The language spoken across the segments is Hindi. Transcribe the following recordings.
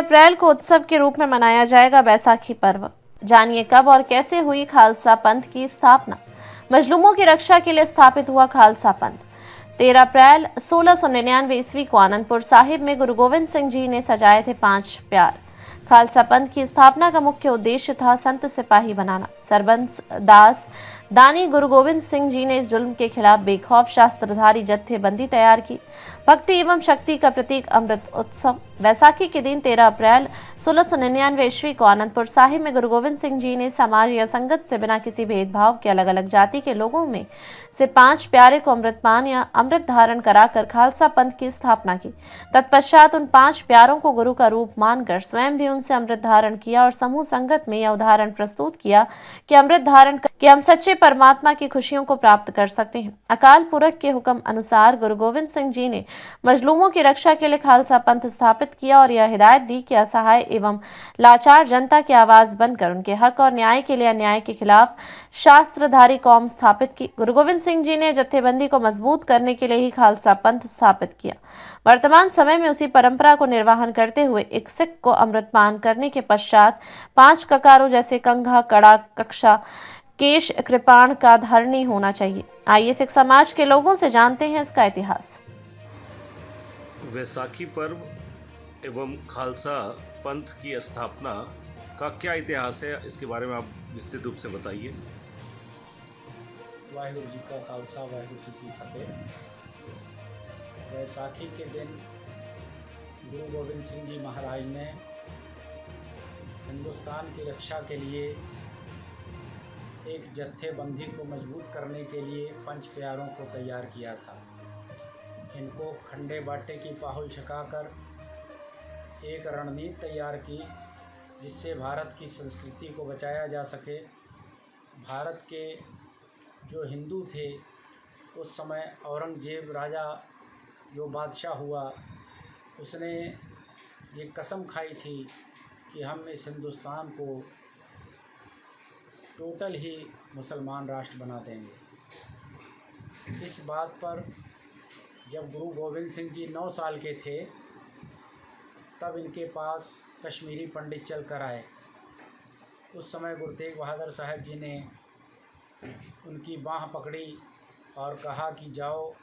अप्रैल को उत्सव के रूप में मनाया जाएगा बैसाखी पर्व। जानिए कब और कैसे हुई खालसा पंथ की स्थापना। मजलूमों की रक्षा के लिए स्थापित हुआ खालसा पंथ 13 अप्रैल 1699 ईस्वी को आनंदपुर साहिब में गुरु गोविंद सिंह जी ने सजाए थे 5 प्यार। खालसा पंथ की स्थापना का मुख्य उद्देश्य था संत सिपाही बनाना। सरबंस दास दानी गुरु गोविंद सिंह जी ने जुल्म के खिलाफ बेखौफ शास्त्रधारी जत्थेबंदी तैयार की। भक्ति एवं शक्ति का प्रतीक अमृत उत्सव। वैसाखी के दिन 13 अप्रैल 1699 ईस्वी को आनंदपुर साहिब में गुरु गोविंद सिंह जी ने समाज या संगत से बिना किसी भेदभाव के अलग अलग जाति के लोगों में से 5 प्यारे को अमृतपान या अमृत धारण कराकर खालसा पंथ की स्थापना की। तत्पश्चात उन 5 प्यारों को गुरु का रूप मानकर स्वयं भी उनसे अमृत धारण किया और समूह संगत में यह उदाहरण प्रस्तुत किया कि अमृत धारण कि हम सच्चे परमात्मा की खुशियों को प्राप्त कर सकते हैं। अकाल पुरख के हुक्म अनुसार गुरु गोविंद सिंह जी ने मजलूमों की रक्षा के लिए खालसा पंथ स्थापित किया और यह हिदायत दी कि असहाय एवं लाचार जनता की आवाज बनकर उनके हक और न्याय के लिए अन्याय के खिलाफ शास्त्रधारी कौम स्थापित की। गुरु गोविंद सिंह जी ने जत्थेबंदी को मजबूत करने के लिए ही खालसा पंथ स्थापित किया। वर्तमान समय में उसी परंपरा को निर्वाहन करते हुए एक सिख को अमृतपान करने के पश्चात 5 ककारों जैसे कंघा, कड़ा, कक्षा, केश, कृपाण का धारणी होना चाहिए। आइए सिख समाज के लोगों से जानते हैं इसका इतिहास। वैसाखी पर्व एवं खालसा पंथ की स्थापना का क्या इतिहास है, इसके बारे में आप विस्तृत रूप से बताइए। वाहिगुरु जी का खालसा, वाहिगुरु जी की फतेह। वैसाखी के दिन गुरु गोविंद सिंह जी महाराज ने हिंदुस्तान की रक्षा के लिए एक जत्थेबंदी को मजबूत करने के लिए 5 प्यारों को तैयार किया था। इनको खंडे बाटे की पाहुल छकाकर एक रणनीति तैयार की जिससे भारत की संस्कृति को बचाया जा सके। भारत के जो हिंदू थे उस समय औरंगजेब राजा जो बादशाह हुआ, उसने ये कसम खाई थी कि हम इस हिंदुस्तान को टोटल ही मुसलमान राष्ट्र बना देंगे। इस बात पर जब गुरु गोविंद सिंह जी 9 साल के थे तब इनके पास कश्मीरी पंडित चल कर आए। उस समय गुरु तेग बहादुर साहब जी ने उनकी बाँह पकड़ी और कहा कि जाओ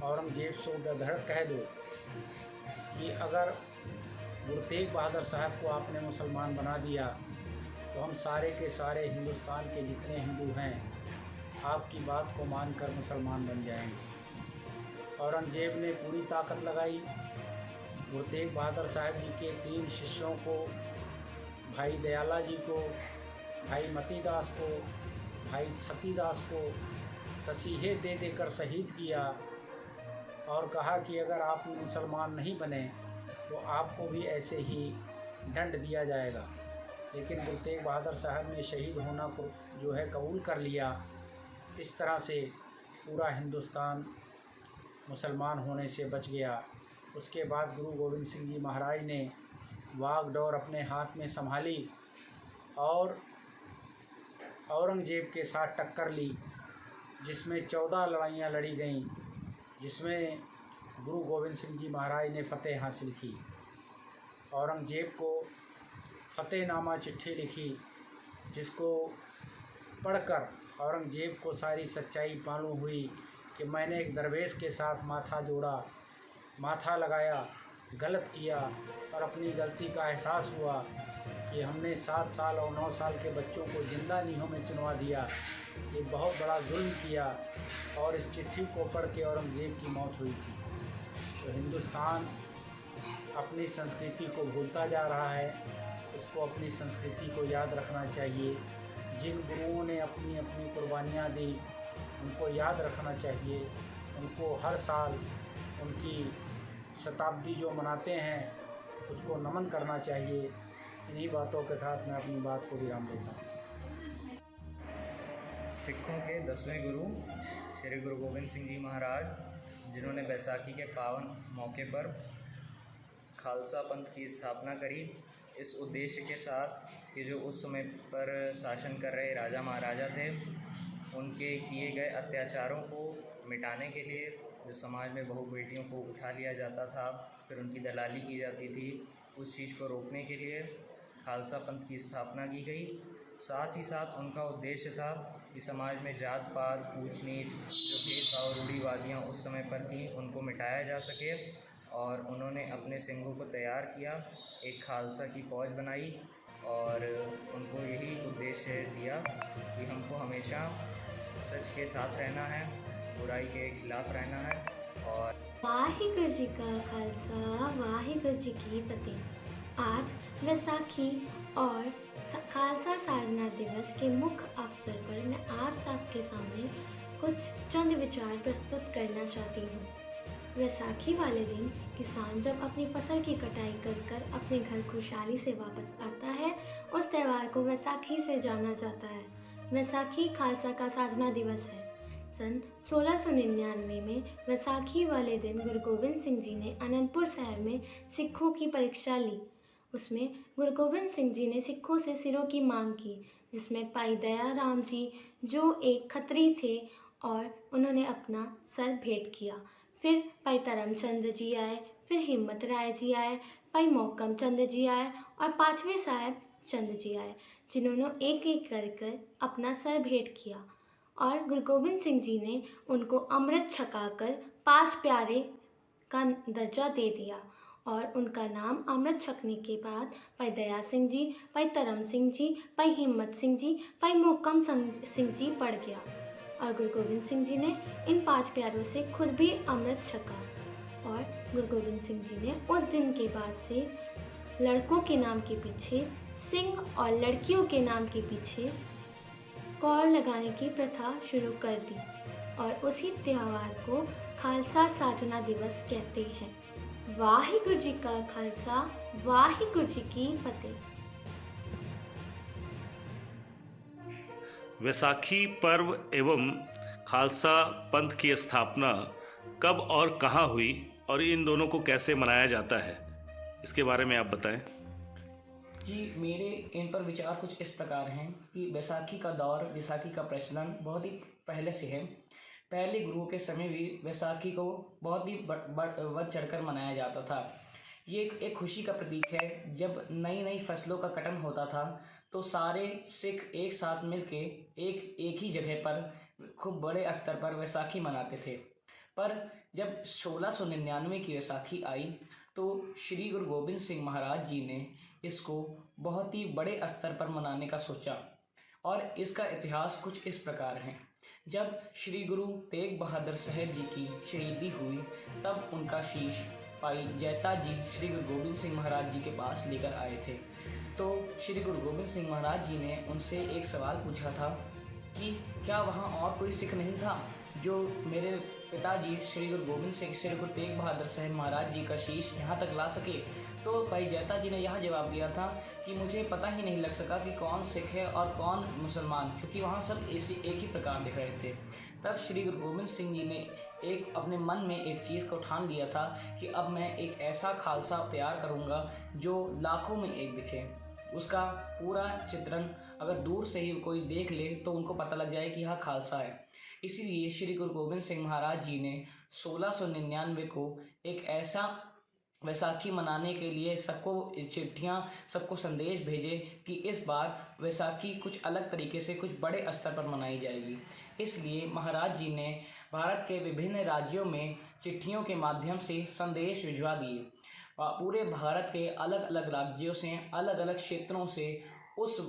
औरंगजेब से धड़ कह दो कि अगर गुरु तेग बहादुर साहब को आपने मुसलमान बना दिया तो हम सारे के सारे हिंदुस्तान के जितने हिंदू हैं आपकी बात को मानकर मुसलमान बन जाएंगे। औरंगजेब ने पूरी ताकत लगाई। गुरु तेग बहादुर साहब जी के 3 शिष्यों को, भाई दयाला जी को, भाई मतीदास को, भाई सतीदास को तसीहे दे देकर शहीद किया और कहा कि अगर आप मुसलमान नहीं बने तो आपको भी ऐसे ही दंड दिया जाएगा। लेकिन गुरु तेग बहादुर साहब ने शहीद होना को जो है कबूल कर लिया। इस तरह से पूरा हिंदुस्तान मुसलमान होने से बच गया। उसके बाद गुरु गोविंद सिंह जी महाराज ने वागडोर अपने हाथ में संभाली और औरंगजेब के साथ टक्कर ली, जिसमें 14 लड़ाइयाँ लड़ी गईं, जिसमें गुरु गोविंद सिंह जी महाराज ने फतेह हासिल की। औरंगजेब को फतेहनामा चिट्ठी लिखी जिसको पढ़कर औरंगजेब को सारी सच्चाई मालूम हुई कि मैंने एक दरवेश के साथ माथा जोड़ा, माथा लगाया, गलत किया और अपनी गलती का एहसास हुआ कि हमने 7 साल और 9 साल के बच्चों को जिंदा नीहों में चुनवा दिया। ये बहुत बड़ा जुल्म किया और इस चिट्ठी को पढ़ के औरंगजेब की मौत हुई थी। तो हिंदुस्तान अपनी संस्कृति को भूलता जा रहा है, उसको अपनी संस्कृति को याद रखना चाहिए। जिन गुरुओं ने अपनी अपनी कुर्बानियाँ दी उनको याद रखना चाहिए। उनको हर साल उनकी शताब्दी जो मनाते हैं उसको नमन करना चाहिए। इन्हीं बातों के साथ मैं अपनी बात को विराम देता हूँ। सिखों के 10वें गुरु श्री गुरु गोविंद सिंह जी महाराज, जिन्होंने बैसाखी के पावन मौके पर खालसा पंथ की स्थापना करी, इस उद्देश्य के साथ कि जो उस समय पर शासन कर रहे राजा महाराजा थे उनके किए गए अत्याचारों को मिटाने के लिए, जो समाज में बहू बेटियों को उठा लिया जाता था, फिर उनकी दलाली की जाती थी, उस चीज़ को रोकने के लिए खालसा पंथ की स्थापना की गई। साथ ही साथ उनका उद्देश्य था कि समाज में जात पात, ऊंच नीच, जो भेदभाव रूढ़िवादियाँ उस समय पर थीं, उनको मिटाया जा सके। और उन्होंने अपने सिंघों को तैयार किया, एक खालसा की फ़ौज बनाई और उनको यही उद्देश्य दिया कि हमको हमेशा सच के साथ रहना है, बुराई के खिलाफ रहना है। और वाहिगुरु जी का खालसा, वाहिगुरु जी की फतेह। आज वैसाखी और खालसा साधना दिवस के मुख्य अवसर पर मैं आप सबके सामने कुछ चंद विचार प्रस्तुत करना चाहती हूँ। वैसाखी वाले दिन किसान जब अपनी फसल की कटाई कर अपने घर खुशहाली से वापस आता है, उस त्यौहार को वैसाखी से जाना जाता है। वैसाखी खालसा का साधना दिवस है। सन 1699 में वैसाखी वाले दिन गुरु गोबिंद सिंह जी ने आनंदपुर शहर में सिखों की परीक्षा ली। उसमें गुरु गोबिंद सिंह जी ने सिखों से सिरों की मांग की, जिसमें भाई दया राम जी जो एक खत्री थे और उन्होंने अपना सर भेंट किया। फिर भाई धर्मचंद जी आए, फिर हिम्मत राय जी आए, भाई मोहकम चंद जी आए और पांचवें साहेब चंद जी आए, जिन्होंने एक एक कर अपना सर भेंट किया और गुरु गोबिंद सिंह जी ने उनको अमृत छकाकर 5 प्यारे का दर्जा दे दिया और उनका नाम अमृत छकने के बाद भाई दया सिंह जी, भाई धर्म सिंह जी, भाई हिम्मत सिंह जी, भाई मोहकम सिंह जी पड़ गया। और गुरु गोबिंद सिंह जी ने इन 5 प्यारों से खुद भी अमृत छका। और गुरु गोबिंद सिंह जी ने उस दिन के बाद से लड़कों के नाम के पीछे सिंह और लड़कियों के नाम के पीछे कौर लगाने की प्रथा शुरू कर दी और उसी त्यौहार को खालसा साधना दिवस कहते हैं। वाहिगुरु जी का खालसा, वाहिगुरु जी की फतेह। वैसाखी पर्व एवं खालसा पंथ की स्थापना कब और कहाँ हुई और इन दोनों को कैसे मनाया जाता है, इसके बारे में आप बताएं। जी, मेरे इन पर विचार कुछ इस प्रकार हैं कि वैसाखी का दौर, वैसाखी का प्रचलन बहुत ही पहले से है। पहले गुरुओं के समय भी वैसाखी को बहुत ही बढ़ चढ़कर मनाया जाता था। ये एक खुशी का प्रतीक है। जब नई नई फसलों का कटन होता था तो सारे सिख एक साथ मिलके एक ही जगह पर खूब बड़े स्तर पर वैसाखी मनाते थे। पर जब 1699 की वैसाखी आई तो श्री गुरु गोबिंद सिंह महाराज जी ने इसको बहुत ही बड़े स्तर पर मनाने का सोचा और इसका इतिहास कुछ इस प्रकार है। जब श्री गुरु तेग बहादुर साहब जी की शहीदी हुई तब उनका शीश भाई जैता जी श्री गुरु गोबिंद सिंह महाराज जी के पास लेकर आए थे। तो श्री गुरु गोबिंद सिंह महाराज जी ने उनसे एक सवाल पूछा था कि क्या वहाँ और कोई सिख नहीं था जो मेरे पिताजी श्री गुरु गोबिंद सिंह, श्री गुरु तेग बहादुर साहब महाराज जी का शीश यहाँ तक ला सके। तो भाई जैता जी ने यह जवाब दिया था कि मुझे पता ही नहीं लग सका कि कौन सिख है और कौन मुसलमान, क्योंकि वहाँ सब एक ही प्रकार दिख रहे थे। तब श्री गुरु गोबिंद सिंह जी ने एक अपने मन में एक चीज़ को ठान लिया था कि अब मैं एक ऐसा खालसा तैयार करूँगा जो लाखों में एक दिखे। उसका पूरा चित्रण अगर दूर से ही कोई देख ले तो उनको पता लग जाए कि यह खालसा है। इसीलिए श्री गुरु गोबिंद सिंह महाराज जी ने 1699 को एक ऐसा वैसाखी मनाने के लिए सबको चिट्ठियाँ, सबको संदेश भेजे कि इस बार वैसाखी कुछ अलग तरीके से कुछ बड़े स्तर पर मनाई जाएगी। इसलिए महाराज जी ने भारत के विभिन्न राज्यों में चिट्ठियों के माध्यम से संदेश भिजवा दिए। पूरे भारत के अलग अलग राज्यों से, अलग अलग क्षेत्रों से उस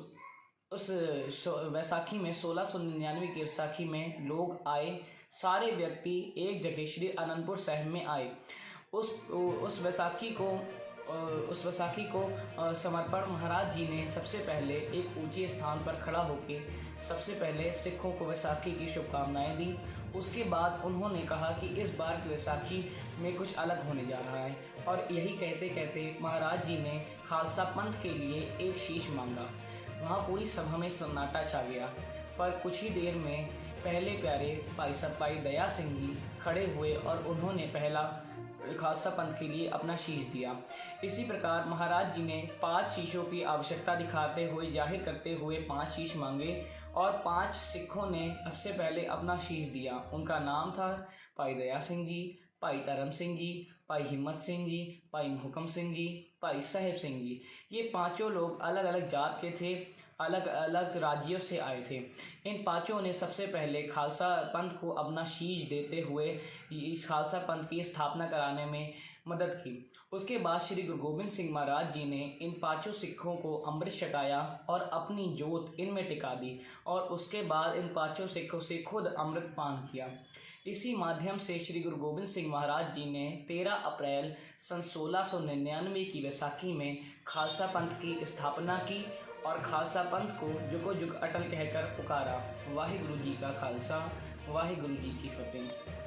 वैसाखी में 1699 की वैसाखी में लोग आए। सारे व्यक्ति एक जगह श्री आनंदपुर साहिब में आए। उस वैसाखी को समर्पण महाराज जी ने सबसे पहले एक ऊंचे स्थान पर खड़ा होकर सबसे पहले सिखों को वैसाखी की शुभकामनाएं दी। उसके बाद उन्होंने कहा कि इस बार की वैसाखी में कुछ अलग होने जा रहा है और यही कहते कहते महाराज जी ने खालसा पंथ के लिए एक शीश मांगा। वहाँ पूरी सभा में सन्नाटा छा गया। पर कुछ ही देर में पहले प्यारे भाई साहब भाई दया सिंह जी खड़े हुए और उन्होंने पहला खालसा पंथ के लिए अपना शीश दिया। इसी प्रकार महाराज जी ने 5 शीशों की आवश्यकता दिखाते हुए, जाहिर करते हुए 5 शीश मांगे और 5 सिखों ने सबसे पहले अपना शीश दिया। उनका नाम था भाई दया सिंह जी, भाई धर्म सिंह जी, भाई हिम्मत सिंह जी, भाई हुकम सिंह जी, भाई साहेब सिंह जी। ये पांचों लोग अलग अलग जात के थे, अलग अलग राज्यों से आए थे। इन पांचों ने सबसे पहले खालसा पंथ को अपना शीश देते हुए इस खालसा पंथ की स्थापना कराने में मदद की। उसके बाद श्री गुरु गोबिंद सिंह महाराज जी ने इन पांचों सिखों को अमृत छकाया और अपनी जोत इनमें टिका दी, और उसके बाद इन पांचों सिखों से खुद अमृत पान किया। इसी माध्यम से श्री गुरु गोबिंद सिंह महाराज जी ने 13 अप्रैल सन 1699 की वैसाखी में खालसा पंथ की स्थापना की और खालसा पंथ को जुगो जुग अटल कहकर पुकारा। वाहिगुरु जी का खालसा, वाहिगुरु जी की फतेह।